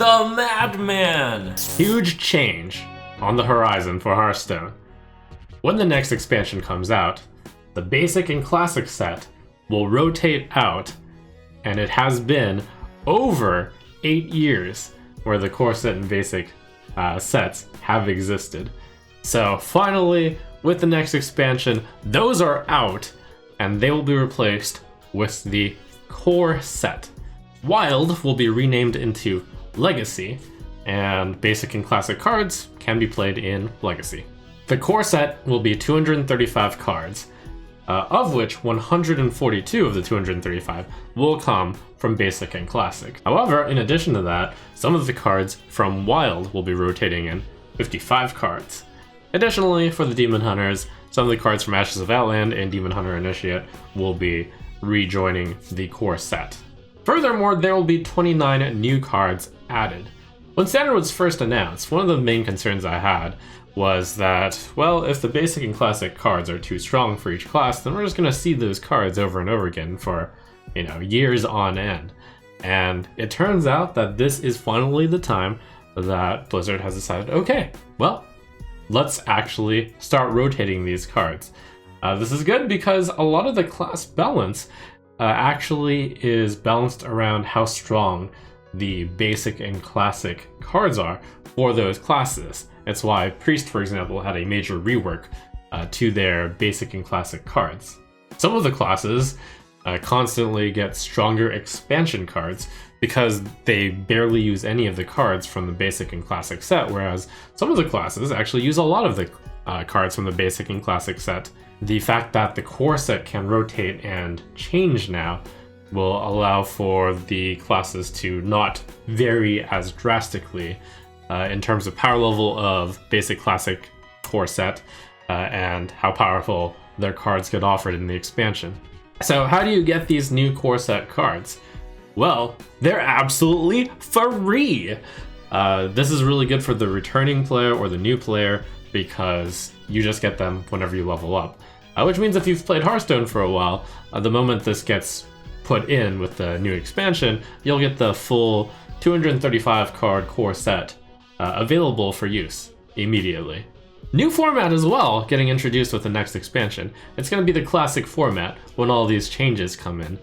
The Madman! Huge change on the horizon for Hearthstone. When the next expansion comes out, the basic and classic set will rotate out, and it has been over 8 years where the core set and basic sets have existed. So finally, with the next expansion, those are out, and they will be replaced with the core set. Wild will be renamed into Legacy, and basic and classic cards can be played in Legacy. The core set will be 235 cards, of which 142 of the 235 will come from basic and classic. However, in addition to that, some of the cards from Wild will be rotating in 55 cards. Additionally, for the Demon Hunters, some of the cards from Ashes of Outland and Demon Hunter Initiate will be rejoining the core set. Furthermore, there will be 29 new cards added. When Standard was first announced, one of the main concerns I had was that, well, if the basic and classic cards are too strong for each class, then we're just going to see those cards over and over again for, years on end. And it turns out that this is finally the time that Blizzard has decided, okay, well, let's actually start rotating these cards. This is good because a lot of the class balance actually is balanced around how strong the basic and classic cards are for those classes. It's why Priest, for example, had a major rework to their basic and classic cards. Some of the classes constantly get stronger expansion cards because they barely use any of the cards from the basic and classic set, whereas some of the classes actually use a lot of the cards from the basic and classic set. The fact that the core set can rotate and change now will allow for the classes to not vary as drastically in terms of power level of basic classic core set and how powerful their cards get offered in the expansion. So how do you get these new core set cards? Well, they're absolutely free! This is really good for the returning player or the new player because you just get them whenever you level up. Which means if you've played Hearthstone for a while, the moment this gets put in with the new expansion, you'll get the full 235 card core set available for use immediately. New format as well getting introduced with the next expansion. It's going to be the classic format when all these changes come in.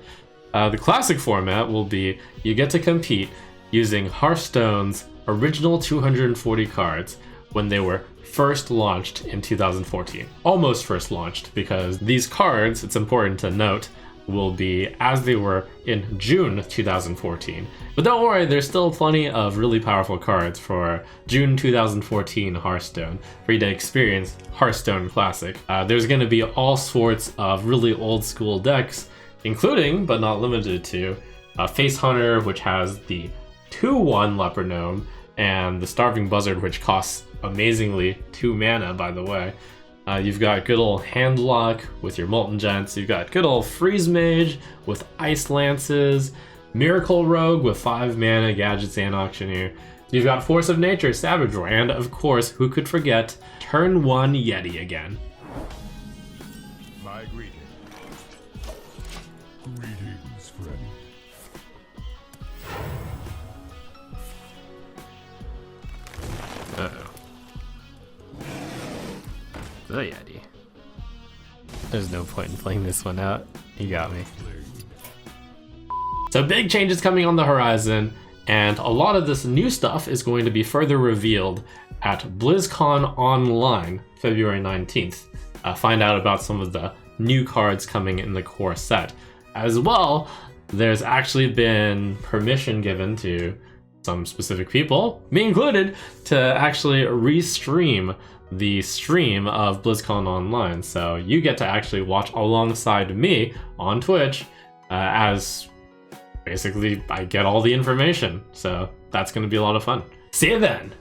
The classic format will be you get to compete using Hearthstone's original 240 cards when they were first launched in 2014. Almost first launched, because these cards, it's important to note, will be as they were in June 2014. But don't worry, there's still plenty of really powerful cards for June 2014 Hearthstone for you to experience Hearthstone Classic. There's going to be all sorts of really old school decks, including, but not limited to, Face Hunter, which has the 2/1 Leper Gnome, and the Starving Buzzard, which costs amazingly 2 mana, by the way. You've got good old Handlock with your Molten Gents. You've got good old Freeze Mage with Ice Lances, Miracle Rogue with 5 mana, Gadgets and Auctioneer. You've got Force of Nature, Savage Roar, and of course, who could forget, Turn 1 Yeti again. My greetings. Greetings, friend. Uh-oh. The Yeti. There's no point in playing this one out. He got me. So big changes coming on the horizon, and a lot of this new stuff is going to be further revealed at BlizzCon Online, February 19th. Find out about some of the new cards coming in the core set. As well, there's actually been permission given to some specific people, me included, to actually restream the stream of BlizzCon Online. So you get to actually watch alongside me on Twitch as basically I get all the information. So that's going to be a lot of fun. See you then!